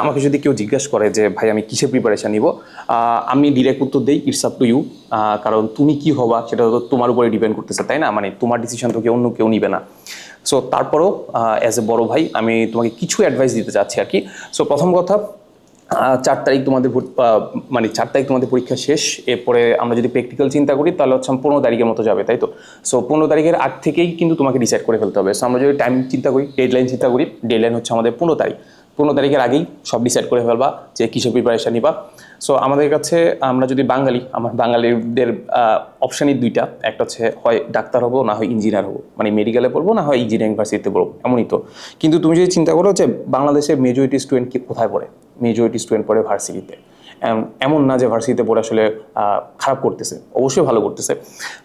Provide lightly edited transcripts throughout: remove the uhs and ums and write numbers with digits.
আমাকে যদি কেউ জিজ্ঞাসা করে যে ভাই আমি কিসের প্রিপারেশন নিব, আমি ডিরেক্ট উত্তর দেই ইটস আপ টু ইউ। কারণ তুমি কি হবা সেটা তো তোমার উপরে ডিপেন্ড করতেছে, তাই না? মানে তোমার ডিসিশন তো অন্য কেউ নিবে না। সো তারপরও অ্যাজ এ বড় ভাই আমি তোমাকে কিছু অ্যাডভাইস দিতে চাচ্ছি আর কি। সো প্রথম কথা, 4 তারিখ তোমাদের মানে 4 তারিখ তোমাদের পরীক্ষা শেষ। এরপরে আমরা যদি প্র্যাকটিক্যাল চিন্তা করি তাহলে হচ্ছে 15 তারিখের মতো যাবে, তাই তো? সো 15 তারিখের আগ থেকেই কিন্তু তোমাকে ডিসাইড করে ফেলতে হবে। সো আমরা যদি টাইম চিন্তা করি, ডেডলাইন চিন্তা করি, ডেডলাইন হচ্ছে আমাদের 15 তারিখ। 15 তারিখের আগেই সব ডিসাইড করে ফেলবা যে কিসের প্রিপারেশন নিবা। সো আমাদের কাছে, আমরা যদি বাঙালি, আমার বাঙালিদের অপশানই দুইটা, একটা হচ্ছে হয় ডাক্তার হবো না হয় ইঞ্জিনিয়ার হবো, মানে মেডিকেলে পড়বো না হয় ইঞ্জিনিয়ারিং ভার্সিটিতে পড়বো, এমনই তো। কিন্তু তুমি যদি চিন্তা করো যে বাংলাদেশের মেজরিটি স্টুডেন্ট কোথায় পড়ে, মেজরিটি স্টুডেন্ট পড়ে ভার্সিটিতে। এমন না যে ভার্সিটিতে পড়ে আসলে খারাপ করতেছে, অবশ্যই ভালো করতেছে।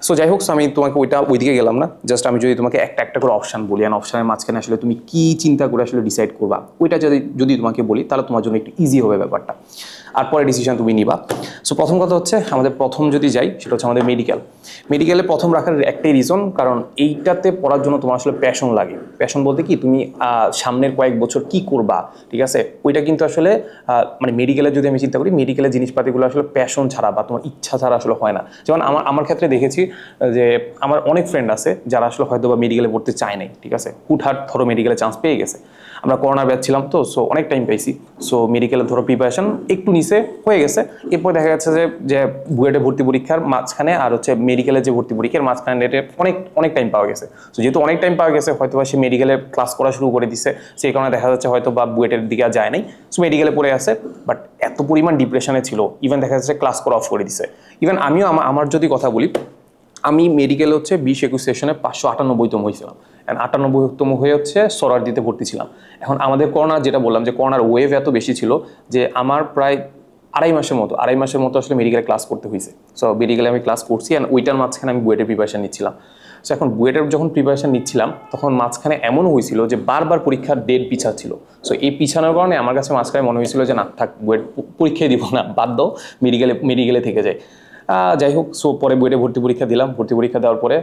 সো যাই হোক, আমি তোমাকে ওইদিকে গেলাম না। জাস্ট আমি যদি তোমাকে একটা একটা করে অপশান বলি, আর অপশানের মাঝখানে আসলে তুমি কি চিন্তা করে আসলে ডিসাইড করবা, ওইটা যদি তোমাকে বলি তাহলে তোমার জন্য একটু ইজি হবে ব্যাপারটা, আর পরে ডিসিশন তুমি নিবা। সো প্রথম কথা হচ্ছে, আমাদের প্রথম যদি যাই সেটা হচ্ছে আমাদের মেডিকেলে প্রথম রাখার একটাই রিজন, কারণ এইটাতে পড়ার জন্য তোমার আসলে প্যাশন লাগে। প্যাশন বলতে কি, তুমি সামনের কয়েক বছর কি করবা, ঠিক আছে? ওইটা কিন্তু আসলে মানে মেডিকেলে যদি আমি চিন্তা করি, মেডিকেলের জিনিসপাতিগুলো আসলে প্যাশন ছাড়া বা তোমার ইচ্ছা ছাড়া আসলে হয় না। যেমন আমার ক্ষেত্রে দেখেছি যে আমার অনেক ফ্রেন্ড আছে যারা আসলে হয়তো বা মেডিকেলে পড়তে চায় নাই, ঠিক আছে? হুটহাট ধরো মেডিকেলে চান্স পেয়ে গেছে। আমরা করোনা ব্যাচ ছিলাম তো, সো অনেক টাইম পাইছি। সো মেডিকেলে ধরো প্রিপারেশন একটু নিচে হয়ে গেছে। এরপর দেখা যাচ্ছে যে বুয়েটে ভর্তি পরীক্ষার মাঝখানে আর হচ্ছে মেডিকেলের যে ভর্তি পরীক্ষার মাঝখানে ডেটে অনেক অনেক টাইম পাওয়া গেছে। সো যেহেতু অনেক টাইম পাওয়া গেছে, হয়তো বা সে মেডিকেলে ক্লাস করা শুরু করে দিছে, সেই কারণে দেখা যাচ্ছে হয়তো বা বুয়েটের দিকে আর যায় নাই, সো মেডিকেলে পড়ে আছে। বাট এত পরিমাণ ডিপ্রেশনে ছিল, ইভেন দেখা যাচ্ছে ক্লাস করা অফ করে দিছে। ইভেন আমিও আমার যদি কথা বলি, আমি মেডিকেলে হচ্ছে 20-21 সেশনে 598তম হয়েছিলাম। অ্যান্ড 98তম হয়ে হচ্ছে সরারদিতে ভর্তি ছিলাম। এখন আমাদের করোনা, যেটা বললাম যে করোনার ওয়েভ এত বেশি ছিল যে আমার প্রায় আড়াই মাসের মতো আসলে মেডিকেলে ক্লাস করতে হয়েছে। সো মেডিকেলে আমি ক্লাস করছি, অ্যান্ড ওইটার মাঝখানে আমি বুয়েটের প্রিপারেশন নিচ্ছিলাম। সো এখন বুয়েটের যখন প্রিপারেশন নিচ্ছিলাম, তখন মাঝখানে এমনও হয়েছিল যে বারবার পরীক্ষার ডেট পিছাচ্ছিল। সো এই পিছানোর কারণে আমার কাছে মাঝখানে মনে হয়েছিল যে না থাক, বুয়েট পরীক্ষায় দিব না, বাদ দাও, মেডিকেলে থেকে যায়। যাই হোক, সো পরে বুয়েটে ভর্তি পরীক্ষা দিলাম। ভর্তি পরীক্ষা দেওয়ার পরে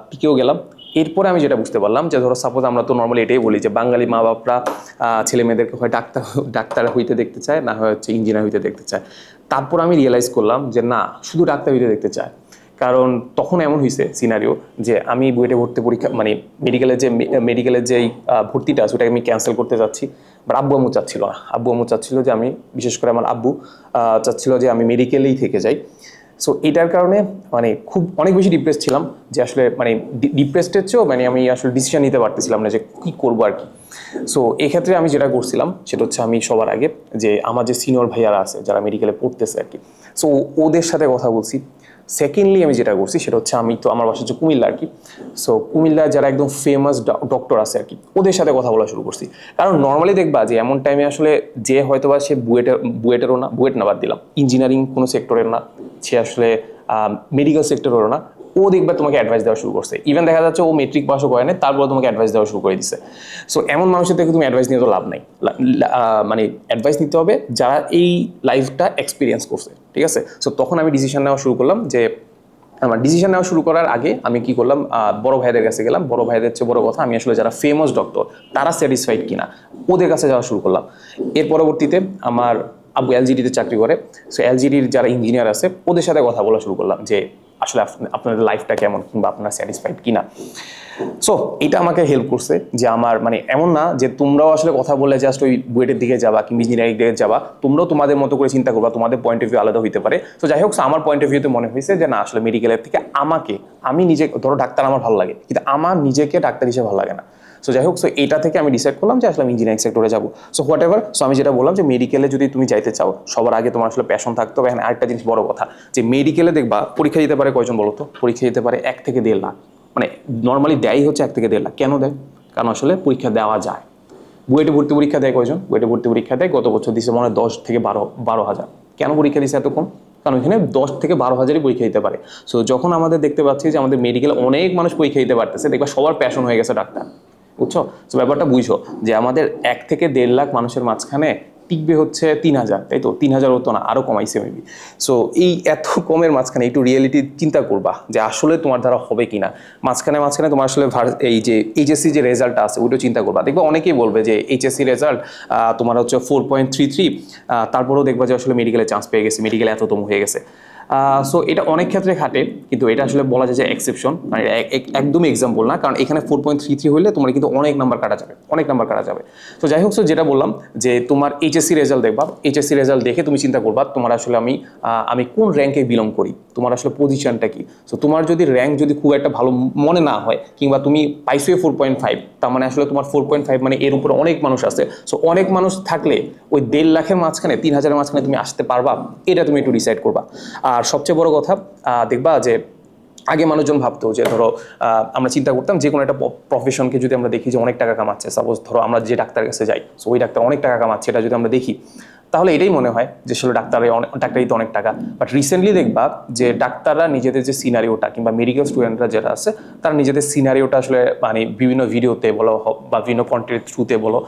পিকেও গেলাম। এরপরে আমি যেটা বুঝতে পারলাম যে ধরো সাপোজ আমরা তো নর্মালি এটাই বলি যে বাঙালি মা বাপরা ছেলে মেয়েদেরকে হয় ডাক্তার হইতে দেখতে চায়, না হয় হচ্ছে ইঞ্জিনিয়ার হইতে দেখতে চায়। তারপর আমি রিয়েলাইজ করলাম যে না, শুধু ডাক্তার হইতে দেখতে চায়। কারণ তখন এমন হয়েছে সিনারিও যে আমি বুয়েটে ভর্তি পরীক্ষা, মানে মেডিকেলের যে ভর্তিটা আছে ওটাকে আমি ক্যান্সেল করতে যাচ্ছি। বাট আব্বু আম্মু চাচ্ছিল না। আব্বু আম্মু চাচ্ছিল যে আমি, বিশেষ করে আমার আব্বু চাচ্ছিল যে আমি মেডিকেলেই থেকে যাই। সো এটার কারণে মানে অনেক বেশি ডিপ্রেস ছিলাম, যে আসলে মানে ডিপ্রেসডের চেয়েও মানে আমি আসলে ডিসিশন নিতে পারতেছিলাম না যে কী করবো আর কি। সো এক্ষেত্রে আমি যেটা করছিলাম সেটা হচ্ছে, আমি সবার আগে যে আমার যে সিনিয়র ভাইয়ারা আছে যারা মেডিকেলে পড়তেছে আর কি, সো ওদের সাথে কথা বলছি। সেকেন্ডলি আমি যেটা করছি সেটা হচ্ছে, আমি তো আমার বাসা হচ্ছে কুমিল্লা আর কি। সো কুমিল্লার যারা একদম ফেমাস ডক্টর আছে আর কি, ওদের সাথে কথা বলা শুরু করছি। কারণ নর্মালি দেখবা যে এমন টাইমে আসলে যে হয়তো বা সে বুয়েটেরও না, বুয়েট না বাদ দিলাম, ইঞ্জিনিয়ারিং কোনো সেক্টরের না, সে আসলে মেডিকেল সেক্টরেরও না, ও দেখবে তোমাকে অ্যাডভাইস দেওয়া শুরু করছে। ইভেন দেখা যাচ্ছে ও মেট্রিক পাসও করে না, তারপরে তোমাকে অ্যাডভাইস দেওয়া শুরু করে দিচ্ছে। সো এমন মানুষের থেকে তুমি অ্যাডভাইস নিয়ে তো লাভ নাই। মানে অ্যাডভাইস নিতে হবে যারা এই লাইফটা এক্সপিরিয়েন্স করছে, ঠিক আছে? সো তখন আমি ডিসিশন নেওয়া শুরু করলাম যে, আমার ডিসিশন নেওয়া শুরু করার আগে আমি কি করলাম, বড় ভাইদের কাছে গেলাম। বড় ভাইদের চেয়ে বড় কথা, আমি আসলে যারা ফেমাস ডক্টর তারা স্যাটিসফাইড কিনা ওদের কাছে যাওয়া শুরু করলাম। এর পরবর্তীতে আমার আব্বু এলজিডিতে চাকরি করে, সো এলজিডির যারা ইঞ্জিনিয়ার আছে ওদের সাথে কথা বলা শুরু করলাম যে আসলে আপনাদের লাইফটা কেমন, কিংবা আপনারা স্যাটিসফাইড কিনা। সো এটা আমাকে হেল্প করছে যে আমার মানে এমন না যে তোমরাও আসলে কথা বলে জাস্ট ওই বুয়েটের দিকে যাবা কিংবা ইঞ্জিনিয়ারিং দিকে যাবা, তোমরাও তোমাদের মতো করে চিন্তা করবা, তোমাদের পয়েন্ট অফ ভিউ আলাদা হইতে পারে। তো যাই হোক, আমার পয়েন্ট অফ ভিউতে মনে হয়েছে যে না, আসলে মেডিকেলের থেকে আমি নিজে, ধরো ডাক্তার আমার ভালো লাগে, কিন্তু আমার নিজেকে ডাক্তার হিসেবে ভালো লাগে না। সো যাই হোক, সো এটা থেকে আমি ডিসাইড করলাম যে আসলে আমি ইঞ্জিনিয়ারিং সেক্টরে যাবো। সো হোয়াট এভার, সো আমি যেটা বললাম যে মেডিকেলে যদি তুমি যাইতে চাও, সবার আগে তোমার আসলে প্যাশন থাকতে হবে। এখানে আরেকটা জিনিস বড় কথা, যে মেডিকেলে দেখবা পরীক্ষা দিতে পারে কয়জন বলো তো? পরীক্ষা দিতে পারে 1 থেকে 1.5 লাখ। মানে নর্মালি দেয় হচ্ছে 1 থেকে 1.5 লাখ। কেন দেয়? কারণ আসলে পরীক্ষা দেওয়া যায়। বুয়েটে ভর্তি পরীক্ষা দেয় কয়জন? বুয়েটে ভর্তি পরীক্ষা দেয় গত বছর দিচ্ছে মনে হয় 10 থেকে 12 হাজার। কেন পরীক্ষা দিচ্ছে এত কম? কারণ এখানে 10 থেকে 12 হাজারই পরীক্ষা দিতে পারে। সো যখন আমাদের দেখতে পাচ্ছি যে আমাদের মেডিকেল অনেক মানুষ পরীক্ষা দিতে পারতেছে, দেখবা সবার প্যাশন হয়ে গেছে ডাক্তার। বুঝছো? তো ব্যাপারটা বুঝো যে আমাদের 1 থেকে 1.5 লাখ মানুষের মাঝখানে টিকবে হচ্ছে 3000, তাই তো? 3000 হতো না, আরও কমাইছে মেবি। সো এই এত কমের মাঝখানে একটু রিয়েলিটি চিন্তা করবা যে আসলে তোমার দ্বারা হবে কিনা। মাঝখানে মাঝখানে তোমার আসলে এই যে এইচএসসি যে রেজাল্টটা আছে ওইটাও চিন্তা করবা। দেখবা অনেকেই বলবে যে এইচএসসি রেজাল্ট তোমার হচ্ছে 4.33, তারপরেও দেখবা যে আসলে মেডিকেলে চান্স পেয়ে গেছে, মেডিকেলে এততম হয়ে গেছে। সো এটা অনেক ক্ষেত্রে খাটে, কিন্তু এটা আসলে বলা যায় যে এক্সেপশন, মানে একদমই এক্সাম্পল না, কারণ এখানে 4.33 হলে তোমার কিন্তু অনেক নাম্বার কাটা যাবে, অনেক নাম্বার কাটা যাবে। তো যাই হোক, সো যেটা বললাম যে তোমার এইচএসসি রেজাল্ট দেখবা, এইচএসসি রেজাল্ট দেখে তুমি চিন্তা করবা তোমার আসলে আমি কোন র্যাঙ্কে বিলং করি, তোমার আসলে পজিশনটা কি। সো তোমার যদি র্যাঙ্ক যদি খুব একটা ভালো মনে না হয়, কিংবা তুমি পাইছো 4.5, তার মানে আসলে তোমার 4.5 মানে এর উপরে অনেক মানুষ আছে। সো অনেক মানুষ থাকলে ওই 1.5 লাখের মাঝখানে 3000-এর মাঝখানে তুমি আসতে পারবা, এটা তুমি একটু ডিসাইড করবা। আর সবচেয়ে বড় কথা, দেখবা যে আগে মানুষজন ভাবতো যে ধরো আমরা চিন্তা করতাম যে কোনো একটা প্রফেশনকে যদি আমরা দেখি যে অনেক টাকা কামাচ্ছে, সাপোজ ধরো আমরা যে ডাক্তারের কাছে যাই, সো ওই ডাক্তার অনেক টাকা কামাচ্ছে, এটা যদি আমরা দেখি তাহলে এটাই মনে হয় যে আসলে ডাক্তারই তো অনেক টাকা। বাট রিসেন্টলি দেখবা যে ডাক্তাররা নিজেদের যে সিনারিওটা, কিংবা মেডিকেল স্টুডেন্টরা যেটা আছে তারা নিজেদের সিনারিওটা আসলে মানে বিভিন্ন ভিডিওতে বলো বা বিভিন্ন কন্টেন্টের থ্রুতে বলো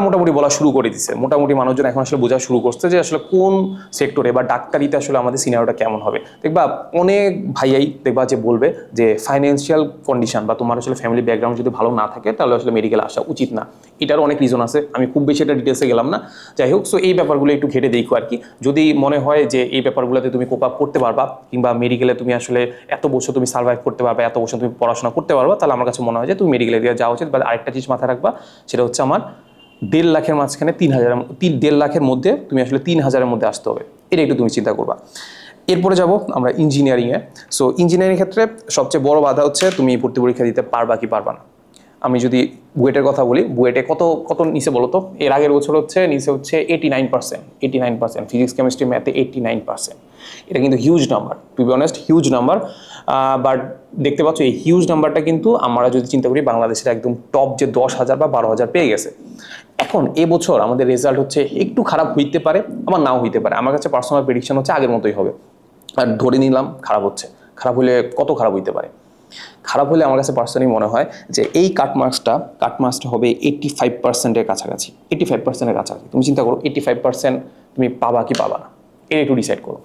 মোটামুটি বলা শুরু করে দিচ্ছে। মোটামুটি মানুষজন এখন আসলে বোঝা শুরু করছে যে আসলে কোন সেক্টরে বা ডাক্তারিতে আসলে আমাদের সিনারিওটা কেমন হবে। দেখবা অনেক ভাইয়াই দেখবা যে বলবে যে ফাইন্যান্সিয়াল কন্ডিশন বা তোমার আসলে ফ্যামিলি ব্যাকগ্রাউন্ড যদি ভালো না থাকে তাহলে আসলে মেডিকেল আসা উচিত না। এটারও অনেক রিজন আছে, আমি খুব বেশি এটা ডিটেলসে গেলাম না। যাই হোক, সো এই ব্যাপারগুলো একটু ঘেটে দেখো আর কি। যদি মনে হয় যে এই ব্যাপারগুলোতে তুমি কোপ আপ করতে পারবা, কিংবা মেডিকেলে তুমি আসলে এত বছর তুমি সার্ভাইভ করতে পারবা, এত বছর তুমি পড়াশোনা করতে পারবা, তাহলে আমার কাছে মনে হয় যে তুমি মেডিকেলে দিয়ে যাওয়া উচিত। বা আরেকটা জিনিস মাথায় রাখবা, সেটা হচ্ছে আমার 1.5 লাখের মাঝখানে 1.5 লাখের মধ্যে তুমি আসলে 3000-এর মধ্যে আসতে হবে, এটা একটু তুমি চিন্তা করবা। এরপরে যাব আমরা ইঞ্জিনিয়ারিংয়ে। সো ইঞ্জিনিয়ারিং ক্ষেত্রে সবচেয়ে বড় বাধা হচ্ছে তুমি ভর্তি পরীক্ষা দিতে পারবা কি পারবা না। আমি যদি বুয়েটের কথা বলি, বুয়েটে কত কত নিচে বলো তো? এর আগের বছর নিচে হচ্ছে 89%, ফিজিক্স কেমিস্ট্রি ম্যাথে 89%। এটা কিন্তু huge number, to be honest huge number. But দেখতে পাচ্ছ এই হিউজ নাম্বারটা কিন্তু আমরা যদি চিন্তা করি বাংলাদেশের একদম টপ যে 10,000 বা 12,000 পেয়ে গেছে। এখন এবছর আমাদের রেজাল্ট হচ্ছে একটু খারাপ হইতে পারে, আবার নাও হইতে পারে। আমার কাছে পার্সোনাল প্রেডিকশন হচ্ছে আগের মতোই হবে। আর ধরে নিলাম খারাপ হচ্ছে, খারাপ হলে কত খারাপ হইতে পারে? খারাপ হলে আমার কাছে পার্সোনালি মনে হয় যে এই কাটমার্কসটা হবে 85%-এর কাছাকাছি। 85%-এর কাছাকাছি তুমি চিন্তা করো, 85% তুমি পাবা কি পাবা না, এটা একটু ডিসাইড করো।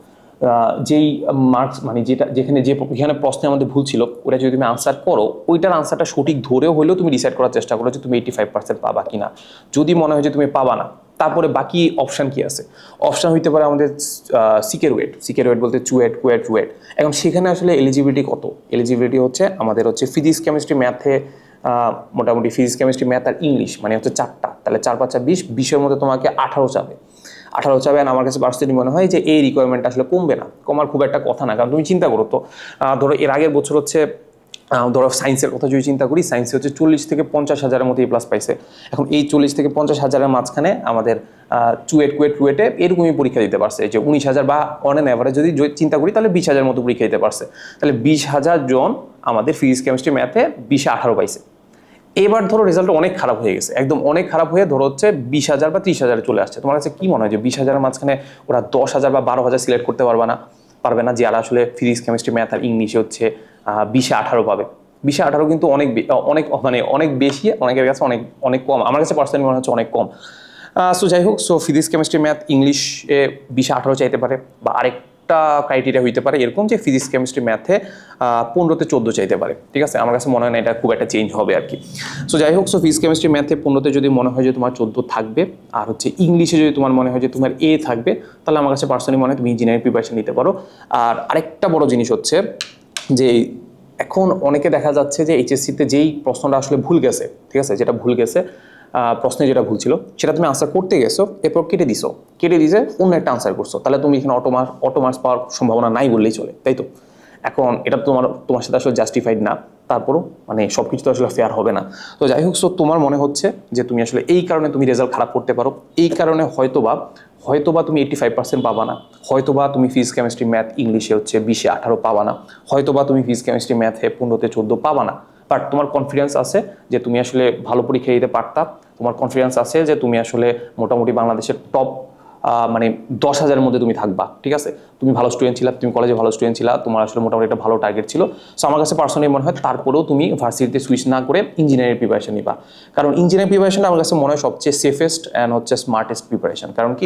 যেই মার্কস মানে যেখানে প্রশ্নে আমাদের ভুল ছিল ওটা যদি তুমি আনসার করো, ওইটার আনসারটা সঠিক ধরেও হলেও তুমি ডিসাইড করার চেষ্টা করো যে তুমি 85% পাবা কি না। যদি মনে হয় যে তুমি পাবা না, তারপরে বাকি অপশান কি আছে? অপশান হইতে পারে আমাদের সিকের ওয়েট বলতে চুয়েট, কুয়েট, রুয়েট। এখন সেখানে আসলে এলিজিবিলিটি কত? এলিজিবিলিটি হচ্ছে আমাদের হচ্ছে ফিজিক্স কেমিস্ট্রি ম্যাথে মোটামুটি ফিজিক্স কেমিস্ট্রি ম্যাথ আর ইংলিশ মানে হচ্ছে 4টা, তাহলে 4 5 20, 20-এর মধ্যে তোমাকে 18 চাবে। 18 চাবে। আমার কাছে পার্সোনালি মনে হয় যে এই রিকোয়ারমেন্ট আসলে কমবে না, কমার খুব একটা কথা না। কারণ তুমি চিন্তা করো তো, ধরো এর আগের বছর ধরো সায়েন্সের কথা যদি চিন্তা করি, সায়েন্সে হচ্ছে 40 থেকে 50,000-এর মতো A+ পাইছে। এখন এই 40 থেকে 50,000-এর মাঝখানে আমাদের চুয়েট, কুয়েট, রুয়েটে এরকমই পরীক্ষা দিতে পারছে যে 19,000 বা অন অ্যান অ্যাভারেজ যদি চিন্তা করি তাহলে 20,000 মতো পরীক্ষা দিতে পারছে। তাহলে 20,000 জন আমাদের ফিজিক্স কেমিস্ট্রি ম্যাথে 20-এ 18 পাইছে। এবার ধরো রেজাল্ট অনেক খারাপ হয়ে গেছে, একদম অনেক খারাপ হয়ে ধরো হচ্ছে 20,000 বা 30,000 চলে আসছে। তোমার কাছে কি মনে হয় যে 20,000-এর মাঝখানে ওরা 10,000 বা 12,000 সিলেক্ট করতে পারবে না, যারা আসলে ফিজিক্স কেমিস্ট্রি ম্যাথ আর ইংলিশে হচ্ছে 20-এ 18 পাবে? 20-এ 18 কিন্তু অনেক বেশি, অনেকের কাছে অনেক অনেক কম। আমার কাছে পার্সোনালি মনে হচ্ছে অনেক কম। সো যাই হোক, সো ফিজিক্স কেমিস্ট্রি ম্যাথ ইংলিশে 20-এ 18 চাইতে পারে, বা আরেকটা ক্রাইটেরিয়া হইতে পারে এরকম যে ফিজিক্স কেমিস্ট্রি ম্যাথে 15-তে 14 চাইতে পারে। ঠিক আছে, আমার কাছে মনে হয় না এটা খুব একটা চেঞ্জ হবে আর কি। সো যাই হোক, সো ফিজিক্স কেমিস্ট্রি ম্যাথে 15-তে যদি মনে হয় যে তোমার 14 থাকবে, আর হচ্ছে ইংলিশে যদি তোমার মনে হয় যে তোমার A থাকবে, তাহলে আমার কাছে পার্সোনালি মনে হয় তুমি ইঞ্জিনিয়ারিং প্রিপারেশন নিতে পারো। আর আরেকটা বড় জিনিস হচ্ছে যে এখন অনেকে দেখা যাচ্ছে যে এইচএসসিতে যেই প্রশ্নটা আসলে ভুল গেছে, ঠিক আছে, যেটা ভুল গেছে, প্রশ্নে যেটা ভুল ছিল সেটা তুমি আনসার করতে গেছো, এরপর কেটে দিছে অন্য একটা আনসার করছো, তাহলে তুমি এখানে অটোমার্কস পাওয়ার সম্ভাবনা নাই বললেই চলে, তাই তো? এখন এটা তোমার সাথে আসলে জাস্টিফাইড না, তারপরও মানে সব কিছু তো আসলে ফেয়ার হবে না। তো যাই হোক, সো তোমার মনে হচ্ছে যে তুমি আসলে এই কারণে তুমি রেজাল্ট খারাপ করতে পারো, এই কারণে হয়তোবা তুমি 85% পাবা না, হয়তোবা তুমি ফিজিক্স কেমিস্ট্রি ম্যাথ ইংলিশে হচ্ছে 20-এ 18 পাবা না, হয়তোবা তুমি ফিজিক্স কেমিস্ট্রি ম্যাথে 15-তে 14 পাবা না। বাট তোমার কনফিডেন্স আছে যে তুমি আসলে ভালো পরীক্ষা দিতে পারতা, তোমার কনফিডেন্স আছে যে তুমি আসলে মোটামুটি বাংলাদেশের টপ মানে 10,000-এর মধ্যে তুমি থাকবা, ঠিক আছে? তুমি ভালো স্টুডেন্ট ছিলা, তুমি কলেজে ভালো স্টুডেন্ট ছিলা, তোমার আসলে মোটামুটি একটা ভালো টার্গেট ছিল। সো আমার কাছে পার্সোনালি মনে হয় তারপরেও তুমি ভার্সিটিতে সুইচ না করে ইঞ্জিনিয়ারিং প্রিপারেশন নিবা, কারণ ইঞ্জিনিয়ারিং প্রিপারেশনটা আমার কাছে মনে হয় সবচেয়ে সেফেস্ট অ্যান্ড হচ্ছে স্মার্টেস্ট প্রিপারেশন। কারণ কি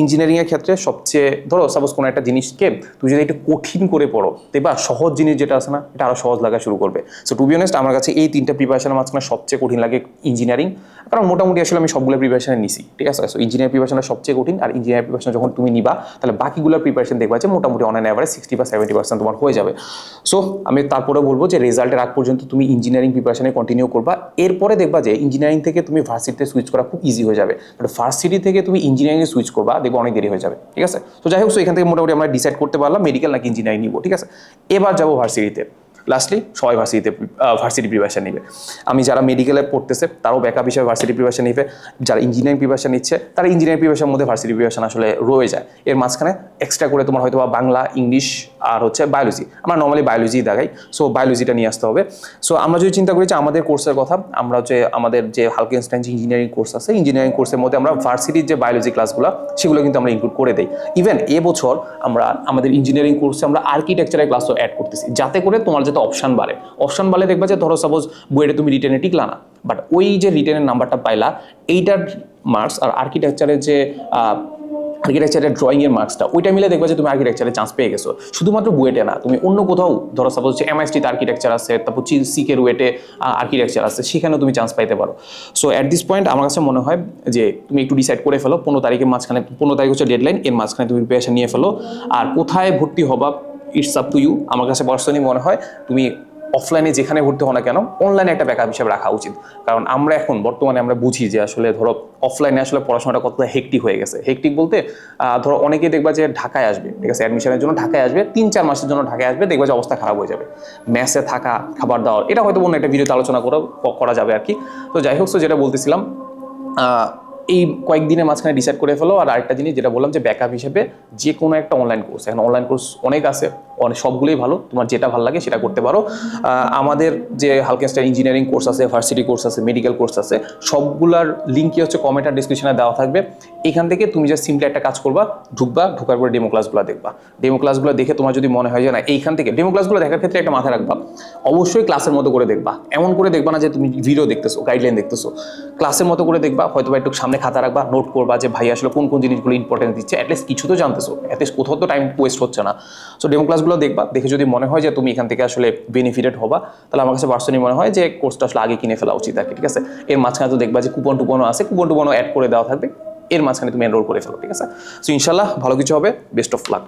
ইঞ্জিনিয়ারিংয়ের ক্ষেত্রে সবচেয়ে ধরো সাপোজ কোনো একটা জিনিসকে তুমি যদি একটু কঠিন করে পড়ো, দেখবা সহজ জিনিস যেটা আছে না এটা আরও সহজ লাগা শুরু করবে। সো টু বি অনেস্ট আমার কাছে এই 3টা প্রিপারেশনের মাঝখানে সবচেয়ে কঠিন লাগে ইঞ্জিনিয়ারিং, কারণ মোটামুটি আসলে আমি সবগুলো প্রিপারেশনে নিছি, ঠিক আছে? সো ইঞ্জিনিয়ারিং প্রিপারেশনটা সবচেয়ে কঠিন, আর ইঞ্জিনিয়ারিং প্রিপারেশন যখন তুমি নিবা তাহলে বাকিগুলো প্রিপারেশন দেখবা যে মোটামুটি অন অ্যান অ্যাভারেজ 60 বা 70% তোমার হয়ে যাবে। সো আমি তারপরে বলবো যে রেজাল্টের আগ পর্যন্ত তুমি ইঞ্জিনিয়ারিং প্রিপারেশনে কন্টিনিউ করবা, এরপরে দেখবা যে ইঞ্জিনিয়ারিং থেকে তুমি ভার্সিটিতে সুইচ করা খুব ইজি হয়ে যাবে। বাট ভার্সিটি থেকে তুমি ইঞ্জিনিয়ারিংয়ে সুইচ করবা, দেখবো অনেক দেরি হয়ে যাবে, ঠিক আছে? তো যাই হোক, সো এখান থেকে মোটামুটি আমরা ডিসাইড করতে পারলাম মেডিকেল নাকি ইঞ্জিনিয়ারিং নিবো, ঠিক আছে? এবার যাবো ভার্সিটিতে। লাস্টলি সবাই ভার্সিটি প্রিপারেশন নিবে। আমি যারা মেডিকেলে পড়তেছে তারাও ব্যাকআপ হিসেবে ভার্সিটি প্রিপারেশন নিবে, যারা ইঞ্জিনিয়ারিং প্রিপারেশন নিচ্ছে তারা ইঞ্জিনিয়ারিং প্রিপারেশনের মধ্যে ভার্সিটি প্রিপারেশন আসলে রয়ে যায়। এর মাঝখানে এক্সট্রা করে তোমার হয়তো বাংলা, ইংলিশ আর হচ্ছে বায়োলজি, আমরা নর্মালি বায়োলজি দেখাই, সো বায়োলজিটা নিয়ে আসতে হবে। সো আমরা যদি চিন্তা করি যে আমাদের কোর্সের কথা, আমরা হচ্ছে আমাদের যে হালকেনস্টাইন ইঞ্জিনিয়ারিং কোর্স আছে, ইঞ্জিনিয়ারিং কোর্সের মধ্যে আমরা ভার্সিটির যে বায়োলজি ক্লাসগুলো সেগুলো কিন্তু আমরা ইনক্লুড করে দিই। ইভেন এবছর আমরা আমাদের ইঞ্জিনিয়ারিং কোর্সে আমরা আর্কিটেকচারের ক্লাসও অ্যাড করতেছি, যাতে করে তোমার যাতে অপশন বাড়ে। অপশন বাড়লে দেখবা যে ধরো সাপোজ বুয়েটে তুমি রিটেনে টিকলা না, বাট ওই যে রিটেনের নাম্বারটা পাইলা এইটার মার্কস আর আর্কিটেকচারের যে আর্কিটেকচারের ড্রয়িংয়ের মার্কসটা ওইটা মিলে দেখবা যে তুমি আর্কিটেকচারে চান্স পেয়ে গেছো। শুধুমাত্র বুয়েটে না, তুমি অন্য কোথাও ধরো সাপোজ যে এমআইএসটিতে আর্কিটেকচার আছে, তারপর সিকে রুয়েটে আর্কিটেকচার আছে, সেখানেও তুমি চান্স পাইতে পারো। সো অ্যাট দিস পয়েন্ট আমার কাছে মনে হয় যে তুমি একটু ডিসাইড করে ফেলো, 15 তারিখের মাঝখানে, 15 তারিখ হচ্ছে ডেডলাইন, এর মাঝখানে তুমি প্রিপারেশন নিয়ে ফেলো। আর কোথায় ভর্তি হবা ইটস আপ টু ইউ। আমার কাছে পার্সোনালি মনে হয় তুমি অফলাইনে যেখানে ভর্তি হও না কেন অনলাইনে একটা ব্যাকআপ হিসেবে রাখা উচিত, কারণ আমরা এখন বর্তমানে আমরা বুঝি যে আসলে ধরো অফলাইনে আসলে পড়াশোনাটা কতটা হেক্টিক হয়ে গেছে। হেক্টিক বলতে ধরো অনেকেই দেখবা যে ঢাকায় আসবে, ঠিক আছে, অ্যাডমিশনের জন্য ঢাকায় আসবে, 3-4 মাসের জন্য ঢাকায় আসবে, দেখবা যে অবস্থা খারাপ হয়ে যাবে। মেসে থাকা, খাবার দাবার, এটা হয়তো অন্য একটা ভিডিওতে আলোচনা করা যাবে আর কি। তো যাই হোক, যেটা বলতেছিলাম এই কয়েকদিনের মাঝখানে ডিসাইড করে ফেলো। আর আরেকটা জিনিস যেটা বললাম যে ব্যাকআপ হিসেবে যে কোনো একটা অনলাইন কোর্স, এখন অনলাইন কোর্স অনেক আছে, সবগুলোই ভালো, তোমার যেটা ভালো লাগে সেটা করতে পারো। আমাদের যে হালকেনস্টাইন ইঞ্জিনিয়ারিং কোর্স আছে, ভার্সিটি কোর্স আছে, মেডিকেল কোর্স আছে, সবগুলার লিঙ্কই হচ্ছে কমেন্ট আর ডিসক্রিপশনে দেওয়া থাকবে। এখান থেকে তুমি যে সিম্পলি একটা কাজ করবা, ঢুকার পরে ডেমো ক্লাসগুলো দেখবা। ডেমো ক্লাসগুলো দেখে তোমার যদি মনে হয় যে না এইখান থেকে, ডেমো ক্লাসগুলো দেখার ক্ষেত্রে একটা মাথায় রাখবা, অবশ্যই ক্লাসের মতো করে দেখবা। এমন করে দেখবা না যে তুমি ভিডিও দেখতেছো, গাইডলাইন দেখতেছো, ক্লাসের মতো করে দেখবা। হয়তো একটু সামনে খাতা রাখবা, নোট করবা যে ভাই আসলে কোন কোন জিনিসগুলো ইম্পর্টেন্স দিচ্ছে, অ্যাটলিস্ট কিছু তো জানতেছো, অ্যাটলিস্ট কোথাও তো টাইম ওয়েস্ট হচ্ছে না। সো ডেমো ক্লাসগুলো দেখবা, দেখে যদি মনে হয় যে তুমি এখান থেকে আসলে বেনিফিটেড হবা, তাহলে আমার কাছে পার্সোনালি মনে হয় যে কোর্সটা আসলে আগে কিনে ফেলা উচিত আর কি, ঠিক আছে? এর মাঝখানে তো দেখবা যে কুপন টুপনও আছে, কুপন টুপনও অ্যাড করে দেওয়া থাকবে, এর মাঝখানে তুমি এনরোল করে ফেলো, ঠিক আছে? সো ইনশাল্লাহ ভালো কিছু হবে, বেস্ট অফ লাক।